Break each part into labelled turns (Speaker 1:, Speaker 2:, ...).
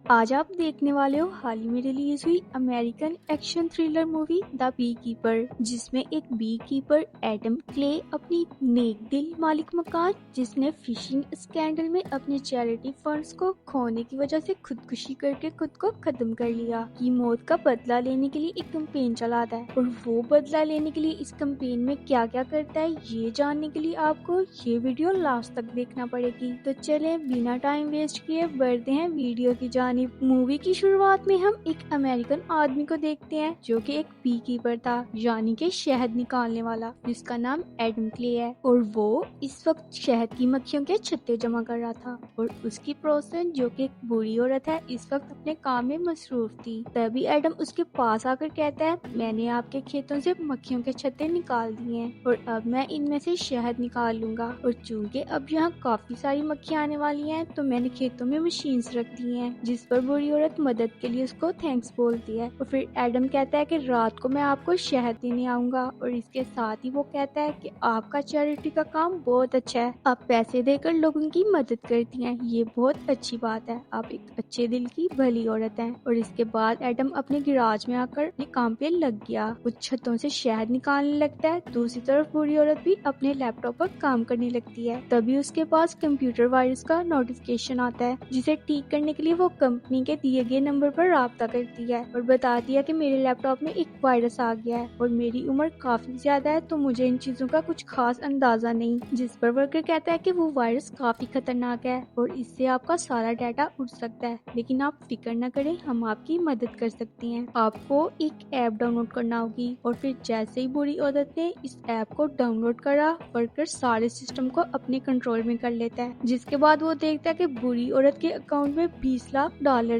Speaker 1: आज आप देखने वाले हो हाल ही में रिलीज हुई American action thriller movie the bee keeper, जिसमें एक बी कीपर एडम क्ले अपनी नेक दिल मालिक मकान, जिसने फिशिंग स्कैंडल में अपने चैरिटी फंड्स को खोने की वजह से खुदकुशी करके खुद को खत्म कर लिया, की मौत का बदला लेने के लिए एक कैंपेन चलाता है। और वो बदला लेने के लिए इस कैंपेन में क्या क्या करता है, ये जानने के लिए आपको ये वीडियो लास्ट तक देखना पड़ेगी। तो चले बिना टाइम वेस्ट किए बढ़ते हैं वीडियो की जानिब। मूवी की शुरुआत में हम एक अमेरिकन आदमी को देखते हैं जो कि एक बी कीपर था, यानी कि शहद निकालने वाला, जिसका नाम एडम क्ले है। और वो इस वक्त शहद की मक्खियों के छत्ते जमा कर रहा था और उसकी पड़ोसन जो कि एक बूढ़ी औरत है इस वक्त अपने काम में मसरूफ थी। तभी एडम उसके पास आकर कहता है, मैंने आपके खेतों से मक्खियों के छत्ते निकाल दिए हैं और अब मैं इनमें से शहद निकाल लूंगा। और चूंकि अब यहाँ काफी सारी मक्खियाँ आने वाली हैं तो मैंने खेतों में मशीन्स रख दी हैं। जिस पर बूढ़ी औरत मदद के लिए उसको थैंक्स बोलती है। और फिर एडम कहता है कि रात को मैं आपको शहद देने आऊंगा। और इसके साथ ही वो कहता है कि आपका चैरिटी का काम बहुत अच्छा है, आप पैसे देकर लोगों की मदद करती हैं, ये बहुत अच्छी बात है, आप एक अच्छे दिल की भली औरत हैं। और इसके बाद एडम अपने गिराज में आकर अपने काम पे लग गया, वो छतों से शहद निकालने लगता है। दूसरी तरफ बूढ़ी औरत भी अपने लैपटॉप पर काम करने लगती है। तभी उसके पास कंप्यूटर वायरस का नोटिफिकेशन आता है, जिसे ठीक करने के लिए वो कंपनी के दिए गए नंबर पर राब्ता करती है और बताती है कि मेरे लैपटॉप में एक वायरस आ गया है और मेरी उम्र काफी ज्यादा है तो मुझे इन चीजों का कुछ खास अंदाजा नहीं। जिस पर वर्कर कहता है कि वो वायरस काफी खतरनाक है और इससे आपका सारा डाटा उड़ सकता है, लेकिन आप फिक्र न करें, हम आपकी मदद कर सकती हैं। आपको एक ऐप डाउनलोड करना होगी। और फिर जैसे ही बूढ़ी औरत ने इस ऐप को डाउनलोड करा, वर्कर सारे सिस्टम को अपने कंट्रोल में कर लेता है। जिसके बाद वो देखता है कि बूढ़ी औरत के अकाउंट में $20 लाख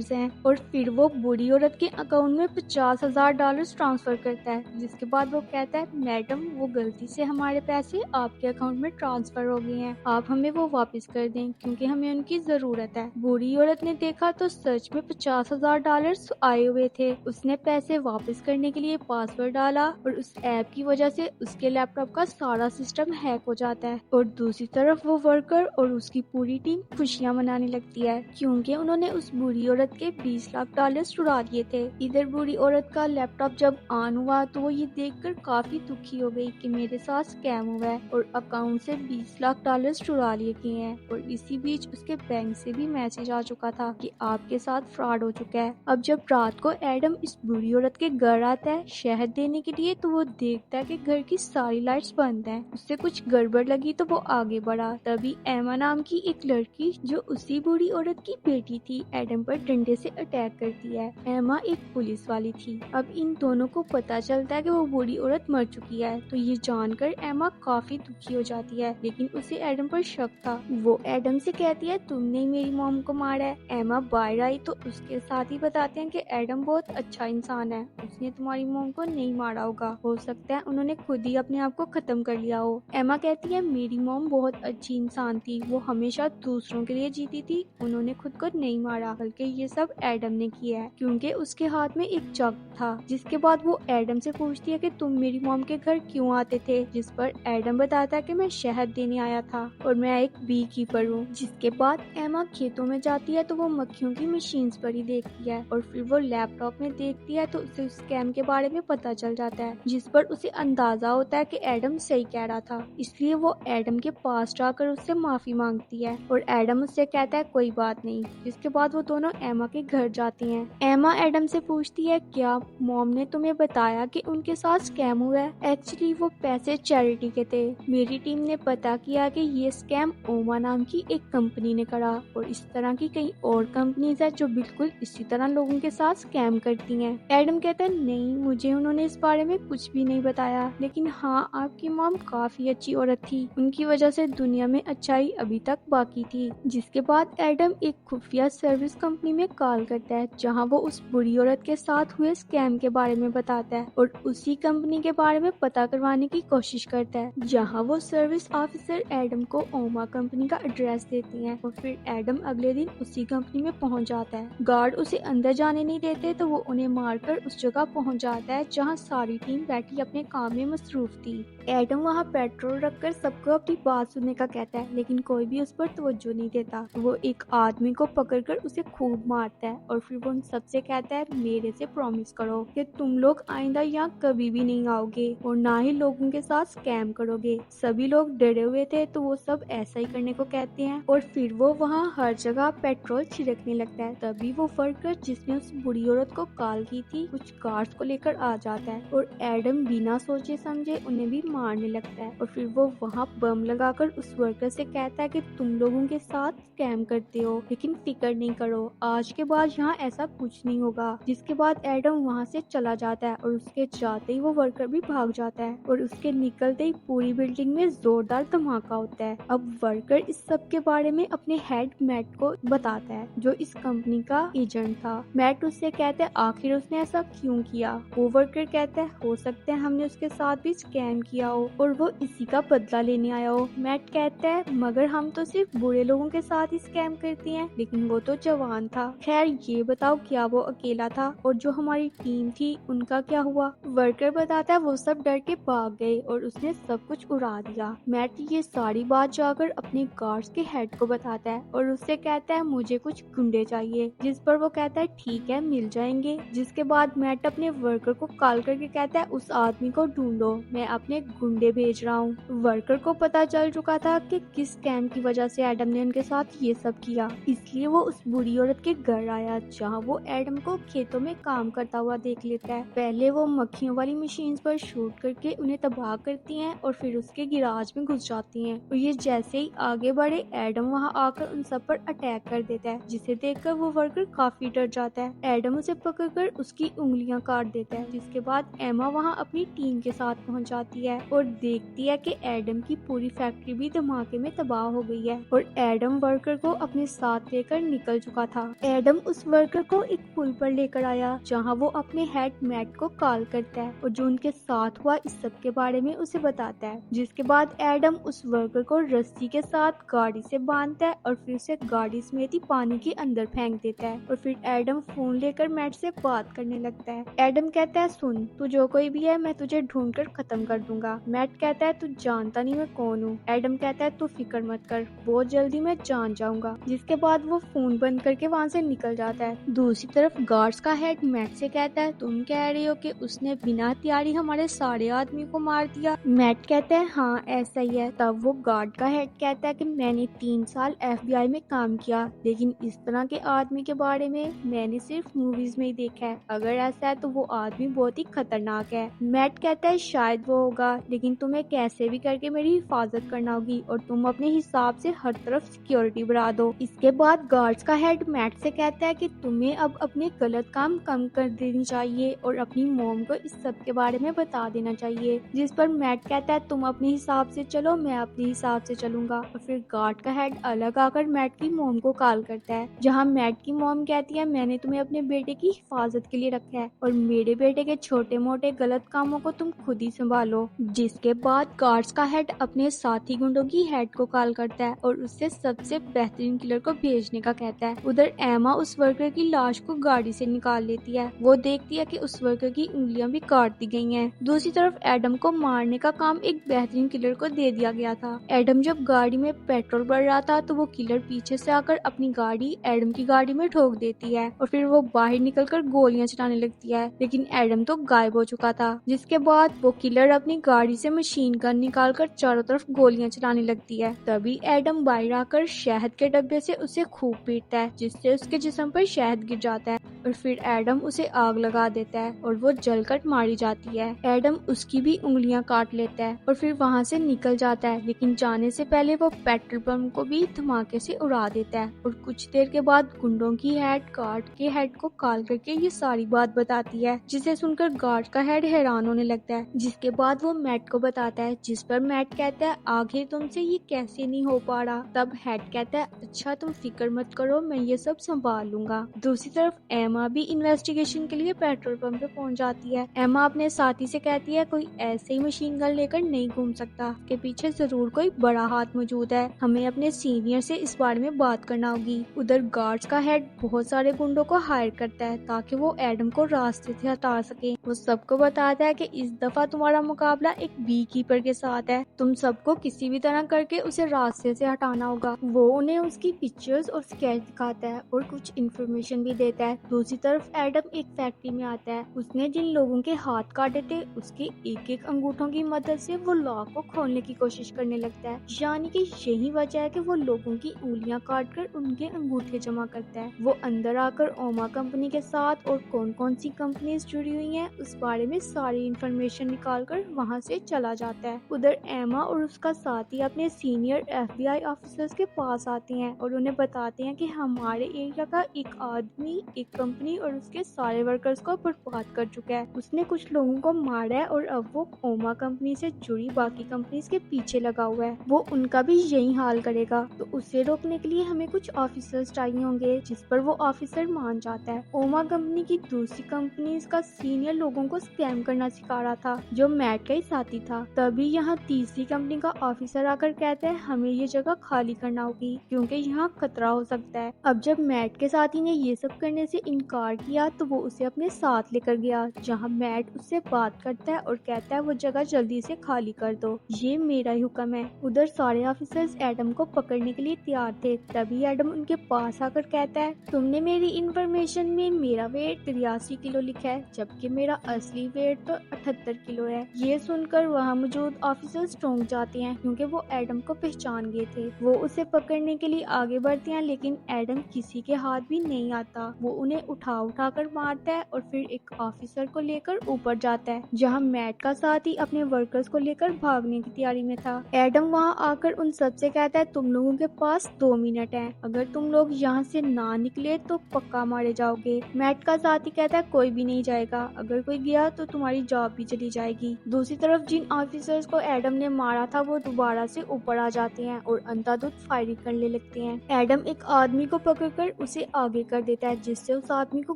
Speaker 1: हैं और फिर वो बूढ़ी औरत के अकाउंट में $50,000 ट्रांसफर करता है। जिसके बाद वो कहता है, मैडम वो गलती से हमारे पैसे आपके अकाउंट में ट्रांसफर हो गए हैं, आप हमें वो वापस कर दें क्योंकि हमें उनकी जरूरत है। बूढ़ी औरत ने देखा तो सच में $50,000 आए हुए थे। उसने पैसे वापस करने के लिए पासवर्ड डाला और उस ऐप की वजह से उसके लैपटॉप का सारा सिस्टम हैक हो जाता है। और दूसरी तरफ वो वर्कर और उसकी पूरी टीम खुशियां मनाने लगती है क्योंकि उन्होंने उस बूढ़ी औरत के $20 लाख चुरा लिए थे। इधर बूढ़ी औरत का लैपटॉप जब ऑन हुआ तो वो ये देखकर काफी दुखी हो गई कि मेरे साथ स्कैम हुआ है और अकाउंट से $20 लाख चुरा लिए गए हैं। और इसी बीच उसके बैंक से भी मैसेज आ चुका था कि आपके साथ फ्रॉड हो चुका है। अब जब रात को एडम इस बूढ़ी औरत के घर आता है शहद देने के लिए तो वो देखता है कि घर की सारी लाइट्स बंद हैं। उससे कुछ गड़बड़ लगी तो वो आगे बढ़ा। तभी एमा नाम की एक लड़की जो उसी बूढ़ी औरत की बेटी थी एडम पर डंडे से अटैक करती है। एमा एक पुलिस वाली थी। अब इन दोनों को पता चलता है कि वो बूढ़ी औरत मर चुकी है तो ये जानकर एमा काफी दुखी हो जाती है, लेकिन उसे एडम पर शक था। वो एडम से कहती है, तुमने ही मेरी मॉम को मारा है। एमा बाहर आई तो उसके साथ ही बताते हैं कि एडम बहुत अच्छा इंसान है, उसने तुम्हारी मॉम को नहीं मारा होगा, हो सकता है उन्होंने खुद ही अपने आप को खत्म कर लिया हो। एमा कहती है, मेरी मॉम बहुत अच्छी इंसान थी, वो हमेशा दूसरों के लिए जीती थी, उन्होंने खुद को नहीं मारा, बल्कि ये सब एडम ने किया है क्योंकि उसके हाथ में एक जग था। जिसके बाद वो एडम से पूछती है कि तुम मेरी मॉम के घर क्यों आते थे, जिस पर एडम बताता है कि मैं शहद देने आया था और मैं एक बी कीपर हूँ। जिसके बाद एमा खेतों में जाती है तो वो मक्खियों की मशीन्स पर ही देखती है और फिर वो लैपटॉप में देखती है तो उसे उस स्कैम के बारे में पता चल जाता है, जिस पर उसे अंदाजा होता है कि एडम सही कह रहा था। इसलिए वो एडम के पास जाकर उससे माफी मांगती है और एडम उससे कहता है कोई बात नहीं। जिसके बाद वो दोनों एमा के घर जाती हैं। एमा एडम से पूछती है, क्या मॉम ने तुम्हें बताया कि उनके साथ स्कैम हुआ है? एक्चुअली वो पैसे चैरिटी के थे। मेरी टीम ने पता किया कि ये स्कैम ओमा नाम की एक कंपनी ने करा और इस तरह की कई और कंपनीज है जो बिल्कुल इसी तरह लोगों के साथ स्कैम करती हैं। एडम कहता है, नहीं, मुझे उन्होंने इस बारे में कुछ भी नहीं बताया, लेकिन हाँ, आपकी मॉम काफी अच्छी औरत थी, उनकी वजह से दुनिया में अच्छाई अभी तक बाकी थी। जिसके बाद एडम एक खुफिया सर्विस कंपनी में कॉल करता है जहां वो उस बुरी औरत के साथ हुए स्कैम के बारे में बताता है और उसी कंपनी के बारे में पता करवाने की कोशिश करता है, जहां वो सर्विस ऑफिसर एडम को ओमा कंपनी का एड्रेस देती हैं। और फिर एडम अगले दिन उसी कंपनी में पहुंच जाता है। गार्ड उसे अंदर जाने नहीं देते तो वो उन्हें मारकर उस जगह पहुंच जाता है जहां सारी टीम बैठी अपने काम में मसरूफ थी। एडम वहां पेट्रोल रखकर सबको अपनी बात सुनने का कहता है, लेकिन कोई भी उस पर तवज्जो नहीं देता। वो एक आदमी को पकड़कर उसे खूब मारता है और फिर वो उन सबसे कहता है मेरे से प्रॉमिस करो कि तुम लोग आइंदा यहाँ कभी भी नहीं आओगे और ना ही लोगों के साथ स्कैम करोगे। सभी लोग डरे हुए थे तो वो सब ऐसा ही करने को कहते हैं और फिर वो वहाँ हर जगह पेट्रोल छिड़कने लगता है। तभी वो वर्कर जिसने उस बुरी औरत को कॉल की थी कुछ गार्ड्स को लेकर आ जाता है और एडम बिना सोचे समझे उन्हें भी मारने लगता है और फिर वो वहाँ बम लगाकर उस वर्कर से कहता है कि तुम लोगों के साथ स्कैम करते हो लेकिन फिक्र नहीं करो, आज के बाद यहाँ ऐसा कुछ नहीं होगा। जिसके बाद एडम वहाँ से चला जाता है और उसके जाते ही वो वर्कर भी भाग जाता है और उसके निकलते ही पूरी बिल्डिंग में जोरदार धमाका होता है। अब वर्कर इस सब के बारे में अपने हेड मैट को बताता है जो इस कंपनी का एजेंट था। मैट उससे कहता है आखिर उसने ऐसा क्यों किया। वो वर्कर कहता है हो सकता है हमने उसके साथ भी स्कैम किया हो और वो इसी का बदला लेने आया हो। मैट कहता है मगर हम तो सिर्फ बुरे लोगों के साथ ही स्कैम करते हैं, लेकिन वो तो जवान था। खैर ये बताओ क्या वो अकेला था और जो हमारी टीम थी उनका क्या हुआ। वर्कर बताता है वो सब डर के भाग गए और उसने सब कुछ उड़ा दिया। मैट ये सारी बात जाकर अपने गार्ड्स के हेड को बताता है और उससे कहता है मुझे कुछ गुंडे चाहिए, जिस पर वो कहता है ठीक है मिल जाएंगे। जिसके बाद मैट अपने वर्कर को कॉल करके कहता है उस आदमी को ढूंढो, मैं अपने गुंडे भेज रहा हूँ। वर्कर को पता चल चुका था कि किस स्कैम की वजह से एडम ने उनके साथ ये सब किया, इसलिए वो उस बुरी औरत के घर आया जहाँ वो एडम को खेतों में काम करता हुआ देख लेता है। पहले वो मक्खियों वाली मशीन पर शूट करके उन्हें तबाह करती हैं और फिर उसके गिराज में घुस जाती हैं और ये जैसे ही आगे बढ़े एडम वहाँ आकर उन सब पर अटैक कर देता है, जिसे देखकर वो वर्कर काफी डर जाता है। एडम उसे पकड़कर उसकी उंगलियां काट देता है। जिसके बाद एमा वहाँ अपनी टीम के साथ पहुँच जाती है और देखती है कि एडम की पूरी फैक्ट्री भी धमाके में तबाह हो गई है और एडम वर्कर को अपने साथ लेकर निकल चुका था। एडम उस वर्कर को एक पुल पर लेकर आया जहाँ वो अपने हेड मैट को कॉल करता है और जो उनके साथ हुआ इस सब के बारे में उसे बताता है। जिसके बाद एडम उस वर्कर को रस्सी के साथ गाड़ी से बांधता है और फिर उसे गाड़ी समेत ही पानी के अंदर फेंक देता है और फिर एडम फोन लेकर मैट से बात करने लगता है। एडम कहता है सुन तू जो कोई भी है मैं तुझे ढूंढ कर खत्म कर दूंगा। मैट कहता है तू जानता नहीं मैं कौन हूँ। एडम कहता है तू फिक्र मत कर, बहुत जल्दी मैं जान जाऊंगा। जिसके बाद वो फोन बंद करके वहाँ से निकल जाता है। दूसरी तरफ गार्ड्स का हेड मैट से कहता है तुम कह रही हो कि उसने बिना हथियारी हमारे सारे आदमी को मार दिया। मैट कहता है हाँ ऐसा ही है। तब वो गार्ड का हेड कहता है कि मैंने 3 साल FBI में काम किया, लेकिन इस तरह के आदमी के बारे में मैंने सिर्फ मूवीज में ही देखा है। अगर ऐसा है तो वो आदमी बहुत ही खतरनाक है। मैट कहता है शायद वो होगा, लेकिन तुम्हें कैसे भी करके मेरी हिफाजत करना होगी और तुम अपने हिसाब से हर तरफ सिक्योरिटी बढ़ा दो। इसके बाद गार्ड्स का हेड मैट से कहता है कि तुम्हें अब अपने गलत काम कम कर देनी चाहिए और अपनी मॉम को इस सब के बारे में बता देना चाहिए। जिस पर मैट कहता है तुम अपने हिसाब से चलो, मैं अपने हिसाब से चलूंगा। और फिर गार्ड का हेड अलग आकर मैट की मॉम को कॉल करता है, जहाँ मैट की मॉम कहती है मैंने तुम्हें अपने बेटे की हिफाजत के लिए रखा है और मेरे बेटे के छोटे मोटे गलत कामों को तुम खुद ही संभालो। जिसके बाद गार्ड्स का हेड अपने साथी गुंडों की हेड को कॉल करता है और उससे सबसे बेहतरीन किलर को भेजने का कहता है। उधर एमा उस वर्कर की लाश को गाड़ी से निकाल लेती है। वो देखती है कि उस वर्कर की उंगलियां भी काट दी गई हैं। दूसरी तरफ एडम को मारने का काम एक बेहतरीन किलर को दे दिया गया था। एडम जब गाड़ी में पेट्रोल भर रहा था तो वो किलर पीछे से आकर अपनी गाड़ी एडम की गाड़ी में ठोक देती है और फिर वो बाहर निकलकर गोलियां चलाने लगती है, लेकिन एडम तो गायब हो चुका था। जिसके बाद वो किलर अपनी गाड़ी से मशीन गन निकालकर चारों तरफ गोलियां चलाने लगती है। तभी एडम बाहर आकर शहद के डब्बे से उसे खूब पीटता है, जिससे उसके जिस्म पर शहद गिर जाता है और फिर एडम उसे आग लगा देता है और वो जलकर मारी जाती है। एडम उसकी भी उंगलियां काट लेता है और फिर वहाँ से निकल जाता है, लेकिन जाने से पहले वो पेट्रोल पंप को भी धमाके से उड़ा देता है। और कुछ देर के बाद गुंडों की हेड गार्ड के हेड को कॉल करके ये सारी बात बताती है, जिसे सुनकर गार्ड का हेड हैरान होने लगता है। जिसके बाद वो मैट को बताता है, जिस पर मैट कहता है आखिर तुमसे ये कैसे नहीं हो पा रहा। तब हेड कहता है अच्छा तुम फिक्र मत करो, मैं ये सब संभाल लूंगा। दूसरी तरफ ایما بھی انویسٹیگیشن کے لیے پیٹرول پمپ پہ پہنچ جاتی ہے۔ ایما اپنے ساتھی سے کہتی ہے کوئی ایسے ہی مشین گن لے کر نہیں گھوم سکتا، کے پیچھے ضرور کوئی بڑا ہاتھ موجود ہے، ہمیں اپنے سینئر سے اس بارے میں بات کرنا ہوگی۔ ادھر گارڈز کا ہیڈ بہت سارے گنڈوں کو ہائر کرتا ہے تاکہ وہ ایڈم کو راستے سے ہٹا سکے۔ وہ سب کو بتاتا ہے کہ اس دفعہ تمہارا مقابلہ ایک بی کیپر کے ساتھ ہے، تم سب کو کسی بھی طرح کر کے اسے راستے سے ہٹانا ہوگا۔ وہ انہیں اس کی پکچرز اور اسکیچ دکھاتا ہے اور کچھ انفارمیشن بھی دیتا ہے۔ دوسری طرف ایڈم ایک فیکٹری میں آتا ہے، اس نے جن لوگوں کے ہاتھ کاٹے تھے اس کے ایک ایک انگوٹھوں کی مدد سے وہ لاک کو کھولنے کی کوشش کرنے لگتا ہے، یعنی کہ یہی وجہ ہے کہ وہ لوگوں کی انگلیاں کاٹ کر ان کے انگوٹھے جمع کرتا ہے۔ وہ اندر آ کر اوما کمپنی کے ساتھ اور کون کون سی کمپنیز جڑی ہوئی ہیں اس بارے میں ساری انفارمیشن نکال کر وہاں سے چلا جاتا ہے۔ ادھر ایما اور اس کا ساتھی اپنے سینئر FBI آفیسرز کے پاس آتے ہیں اور انہیں بتاتے ہیں کہ ہمارے ایریا کا ایک آدمی ایک کمپنی اور اس کے سارے ورکرز کو برباد کر چکا ہے، اس نے کچھ لوگوں کو مارا ہے اور اب وہ اوما کمپنی سے جڑی باقی کمپنیز کے پیچھے لگا ہوا ہے، وہ ان کا بھی یہی حال کرے گا، تو اسے روکنے کے لیے ہمیں کچھ آفیسرز چاہیے ہوں گے، جس پر وہ آفیسر مان جاتا ہے۔ اوما کمپنی کی دوسری کمپنیز کا سینئر لوگوں کو اسکیم کرنا سکھا رہا تھا جو میٹ کا ہی ساتھی تھا، تبھی یہاں تیسری کمپنی کا آفیسر آ کر کہتا ہے ہمیں یہ جگہ خالی کرنا ہوگی کیونکہ یہاں خطرہ ہو سکتا ہے۔ اب جب میٹ کے ساتھی نے یہ سب کرنے سے انکار کیا تو وہ اسے اپنے ساتھ لے کر گیا، جہاں میٹ اس سے بات کرتا ہے اور کہتا ہے وہ جگہ جلدی سے خالی کر دو، یہ میرا ہی حکم ہے۔ ادھر سارے آفیسرز ایڈم کو پکڑنے کے لیے تیار تھے، تبھی ایڈم ان کے پاس آ کر کہتا ہے تم نے میری انفارمیشن میں میرا ویٹ 83 کلو لکھا ہے جبکہ میرا اصلی ویٹ تو 78 کلو ہے۔ یہ سن کر وہاں موجود آفیسرز چونک جاتے ہیں کیونکہ وہ ایڈم کو پہچان گئے تھے۔ وہ اسے پکڑنے کے لیے آگے بڑھتے ہیں لیکن ایڈم کسی کے ہاتھ بھی نہیں آتا، وہ انہیں اٹھا کر مارتا ہے اور پھر ایک آفیسر کو لے کر اوپر جاتا ہے جہاں میٹ کا ساتھی اپنے ورکرز کو لے کر بھاگنے کی تیاری میں تھا۔ ایڈم وہاں آ کر ان سب سے کہتا ہے تم لوگوں کے پاس 2 منٹ ہیں، اگر تم لوگ یہاں سے نہ نکلے تو پکا مارے جاؤ گے۔ میٹ کا ساتھی کہتا ہے کوئی بھی نہیں جائے گا، اگر کوئی گیا تو تمہاری جاب بھی چلی جائے گی۔ دوسری طرف جن آفیسرز کو ایڈم نے مارا تھا وہ دوبارہ سے اوپر آ جاتے ہیں اور اندھادھند فائرنگ کرنے لگتے ہیں۔ ایڈم ایک آدمی کو پکڑ کر اسے آگے کر دیتا ہے جس سے اس آدمی کو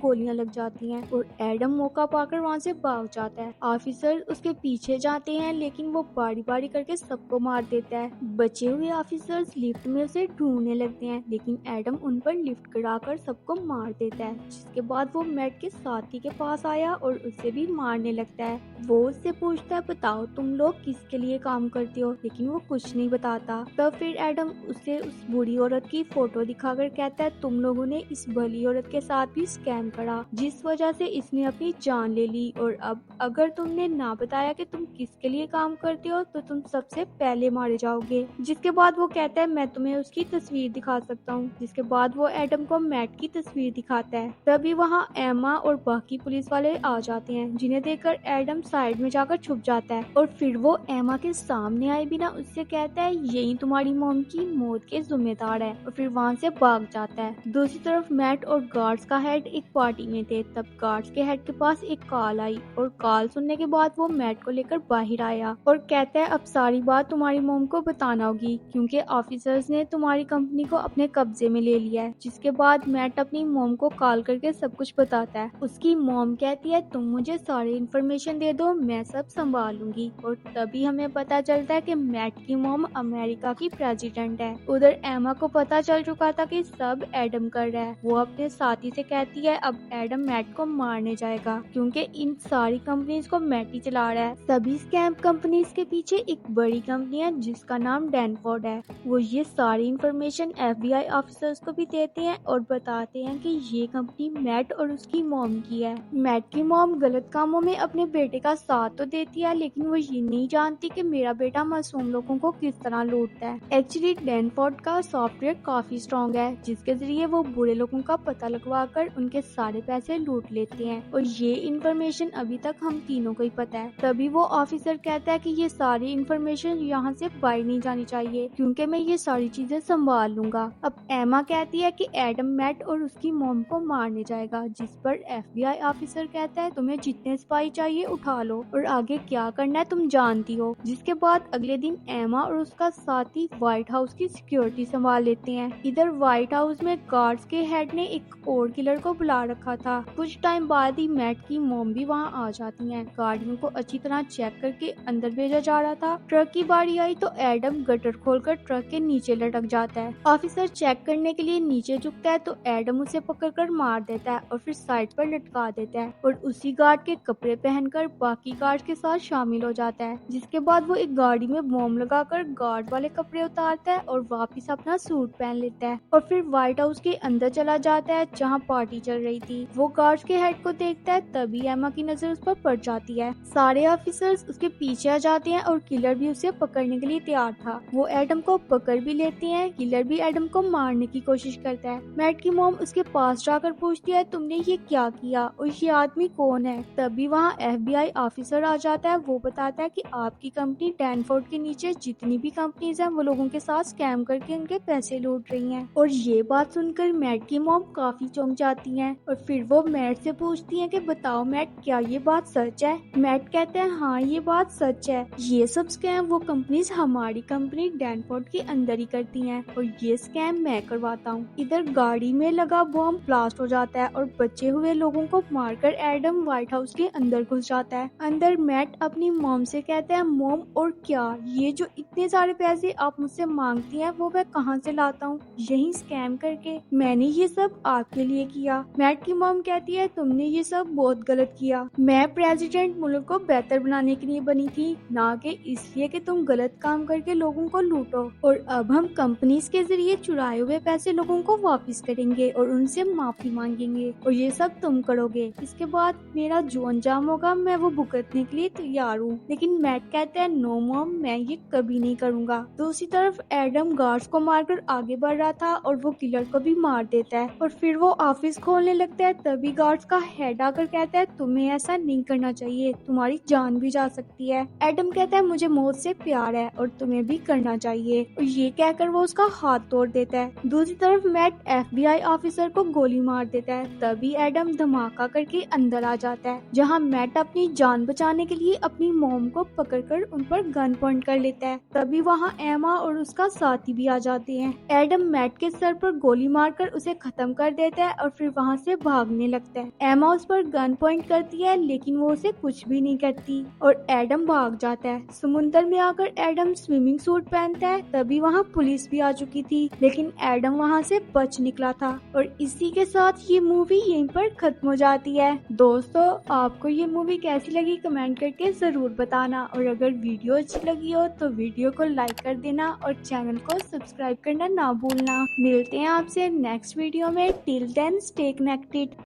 Speaker 1: گولیاں لگ جاتی ہیں اور ایڈم موقع پا کر وہاں سے بھاگ جاتا ہے۔ آفیسر اس کے پیچھے جاتے ہیں لیکن وہ باری باری کر کے سب کو مار دیتا ہے۔ بچے ہوئے آفیسرز لفٹ میں اسے ڈھونڈنے لگتے ہیں لیکن ایڈم ان پر لفٹ گرا کر سب کو مار دیتا ہے، جس کے بعد وہ میٹ کے ساتھی کے پاس آیا اور اسے بھی مارنے لگتا ہے۔ وہ اس سے پوچھتا ہے بتاؤ تم لوگ کس کے لیے کام کرتے ہو، لیکن وہ کچھ نہیں بتاتا۔ تب پھر ایڈم اسے اس بری عورت کی فوٹو دکھا کر کہتا ہے تم لوگوں نے اس بھلی عورت کے ساتھ بھی اسکیم کرا جس وجہ سے اس نے اپنی جان لے لی، اور اب اگر تم نے نہ بتایا کہ تم کس کے لیے کام کرتے ہو تو تم سب سے پہلے مارے جاؤ گے۔ جس کے بعد وہ کہتا ہے میں تمہیں اس کی تصویر دکھا سکتا ہوں، جس کے بعد وہ ایڈم کو میٹ کی تصویر دکھاتا ہے۔ تبھی وہاں ایما اور باقی پولیس والے آ جاتے ہیں جنہیں دیکھ کر ایڈم سائڈ میں جا کر چھپ جاتا ہے اور پھر وہ ایما کے سامنے آئے بنا اس سے کہتا ہے یہی تمہاری موم کی موت کے ذمہ دار ہے، اور پھر وہاں سے بھاگ جاتا ہے۔ دوسری طرف میٹ اور گارڈز کا ہیڈ ایک پارٹی میں تھے، تب گارڈز کے ہیڈ کے پاس ایک کال آئی اور کال سننے کے بعد وہ میٹ کو لے کر باہر آیا اور کہتا ہے اب ساری بات تمہاری موم کو بتانا ہوگی کیونکہ آفیسرز نے تمہاری کمپنی کو اپنے قبضے میں لے لیا ہے۔ جس کے بعد میٹ اپنی موم کو کال کر کے سب کچھ بتاتا ہے۔ اس کی موم کہتی ہے تم مجھے ساری انفارمیشن دے دو، میں سب سنبھال لوں گی، اور تبھی ہمیں پتا چلتا ہے کہ میٹ کی موم امریکہ کی پریزیڈنٹ ہے۔ ادھر ایما کو پتا چل چکا تھا کہ سب ایڈم کر رہا ہے، وہ اپنے ساتھی سے کہتی ہے اب ایڈم میٹ کو مارنے جائے گا کیونکہ ان ساری کمپنیز کو میٹ ہی چلا رہا ہے۔ سبھی اسکیم کمپنیز کے پیچھے ایک بڑی کمپنی ہے جس کا نام ڈینفورڈ ہے۔ وہ یہ ساری انفارمیشن FBI آفیسرز کو بھی دیتے ہیں اور بتاتے ہیں کہ یہ کمپنی میٹ اور اس کی موم کی ہے۔ میٹ کی موم غلط کاموں میں اپنے بیٹے کا ساتھ تو دیتی ہے لیکن وہ یہ نہیں جانتی کہ میرا بیٹا معصوم لوگوں کو کس طرح لوٹتا ہے۔ ایکچولی ڈینفورڈ کا سافٹ ویئر کافی اسٹرانگ ہے جس کے ذریعے وہ برے لوگوں کا پتہ لگوا کر ان کے سارے پیسے لوٹ لیتے ہیں، اور یہ انفارمیشن ابھی تک ہم تینوں کو ہی پتا ہے۔ تبھی وہ آفیسر کہتا ہے کہ یہ ساری انفارمیشن یہاں سے باہر نہیں جانی چاہیے کیونکہ میں یہ ساری چیزیں سنبھال لوں گا۔ اب ایما کہتی ہے کہ ایڈم میٹ اور اس کی موم کو مارنے جائے گا، جس پر FBI آفیسر کہتا ہے تمہیں جتنے سپاہی چاہیے اٹھا لو اور آگے کیا کرنا ہے تم جانتی ہو۔ جس کے بعد اگلے دن ایما اور اس کا ساتھی وائٹ ہاؤس کی سیکیورٹی سنبھال لیتے ہیں۔ ادھر وائٹ ہاؤس میں گارڈز کے ہیڈ نے ایک اور کلر کو بلا رکھا تھا۔ کچھ ٹائم بعد ہی میٹ کی موم بھی وہاں آ جاتی ہیں۔ گاڑیوں کو اچھی طرح چیک کر کے اندر بھیجا جا رہا تھا۔ ٹرک کی باری آئی تو ایڈم گٹر کھول کر ٹرک کے نیچے لٹک جاتا ہے۔ آفیسر چیک کرنے کے لیے نیچے جھکتا ہے تو ایڈم اسے پکڑ کر مار دیتا ہے اور پھر سائڈ پر لٹکا دیتا ہے اور اسی گارڈ کے کپڑے پہن کر باقی گارڈ کے ساتھ شامل ہو جاتا ہے، جس کے بعد وہ ایک گاڑی میں بوم لگا کر گارڈ والے کپڑے اتارتا ہے اور واپس اپنا سوٹ پہن لیتا ہے اور پھر وائٹ ہاؤس کے اندر چلا جاتا ہے جہاں پارٹی چل رہی تھی۔ وہ گارڈ کے ہیڈ کو دیکھتا ہے، تبھی ایما کی نظر اس پر پڑ جاتی ہے۔ سارے آفیسرز اس کے پیچھے آ جاتے ہیں اور کلر بھی اسے پکڑنے کے لیے تیار تھا۔ وہ ایڈم کو پکڑ بھی لیتے ہیں۔ کلر بھی ایڈم کو مارنے کی کوشش کرتا ہے۔ میٹ کی موم اس کے پاس جا کر پوچھتی ہے تم نے یہ کیا کیا اور یہ آدمی کون ہے؟ تبھی وہاں FBI آفیسر آ جاتا ہے۔ وہ بتاتا ہے کہ آپ کی کمپنی ڈینفورڈ کے نیچے جتنی بھی کمپنیز ہیں وہ لوگوں کے ساتھ اسکیم کر کے ان کے پیسے لوٹ رہی ہیں، اور یہ بات سن کر میٹ کی موم کافی چونک جاتی ہیں اور پھر وہ میٹ سے پوچھتی ہیں کہ بتاؤ میٹ، کیا یہ بات سچ ہے؟ میٹ کہتے ہیں ہاں یہ بات سچ ہے، یہ سب اسکیم وہ کمپنیز ہماری کمپنی ڈینفورڈ کے اندر ہی کرتی ہیں اور یہ اسکیم میں کرواتا ہوں۔ ادھر گاڑی میں لگا بم بلاسٹ ہو جاتا ہے اور بچے ہوئے لوگوں کو مار کر ایڈم وائٹ ہاؤس کے اندر گھس جاتا ہے۔ اندر میٹ اپنی موم سے کہتا ہے موم اور کیا یہ جو اتنے سارے پیسے آپ مجھ سے مانگتی ہیں وہ میں کہاں سے لاتا ہوں؟ یہی اسکیم کر کے۔ میں نے یہ سب آپ کے لیے کیا۔ میٹ کی موم کہتی ہے تم نے یہ سب بہت غلط کیا، میں پریزیڈنٹ ملک کو بہتر بنانے کے لیے بنی تھی، نہ کہ اس لیے کہ تم غلط کام کر کے لوگوں کو لوٹو، اور اب ہم کمپنیز کے ذریعے چرائے ہوئے پیسے لوگوں کو واپس کریں گے اور ان سے معافی مانگیں گے، اور یہ سب تم کرو گے۔ اس کے بعد میرا جو انجام ہوگا میں وہ بھگتنے کے لیے تیار ہوں۔ لیکن میٹ کہتا ہے نو موم، میں یہ کبھی نہیں کروں گا۔ دوسری طرف ایڈم گارڈز کو مار کر آگے بڑھ رہا تھا اور وہ کلر کو بھی مار دیتا ہے اور پھر وہ آفس کھولنے لگتا ہے۔ تبھی گارڈز کا ہیڈ آ کر کہتا ہے تمہیں ایسا نہیں کرنا چاہیے، تمہاری جان بھی جا سکتی ہے۔ ایڈم کہتا ہے مجھے موت سے پیار ہے اور تمہیں بھی کرنا چاہیے، اور یہ کہہ کر وہ اس کا ہاتھ توڑ دیتا ہے۔ دوسری طرف میٹ FBI آفیسر کو گولی مار دیتا ہے۔ تبھی ایڈم دھماکہ کر کے اندر آ جاتا ہے جہاں میٹ اپنی جان بچانے کے لیے اپنی موم کو پکڑ کر ان پر گن پوائنٹ کر لیتا ہے۔ تبھی وہاں ایما اور اس کا ساتھی بھی آ جاتے ہیں۔ ایڈم میٹ کے سر پر گولی مار کر اسے ختم کر دیتا ہے اور پھر وہاں سے بھاگنے لگتا ہے۔ ایما اس پر گن پوائنٹ کرتی ہے لیکن وہ اسے کچھ بھی نہیں کرتی اور ایڈم بھاگ جاتا ہے۔ سمندر میں آ کر ایڈم سوئمنگ سوٹ پہنتا ہے۔ تبھی وہاں پولیس بھی آ چکی تھی لیکن ایڈم وہاں سے بچ نکلا تھا، اور اسی کے ساتھ یہ مووی یہیں پر ختم ہو جاتی ہے۔ دوستو، آپ کو یہ مووی کیسی لگی کمنٹ کر کے ضرور بتانا، اور اگر ویڈیو اچھی لگی ہو تو ویڈیو کو لائک کر دینا اور چینل کو سبسکرائب کرنا نہ بھولنا۔ ملتے ہیں آپ سے نیکسٹ ویڈیو میں، ٹل دین اسٹے کنیکٹڈ۔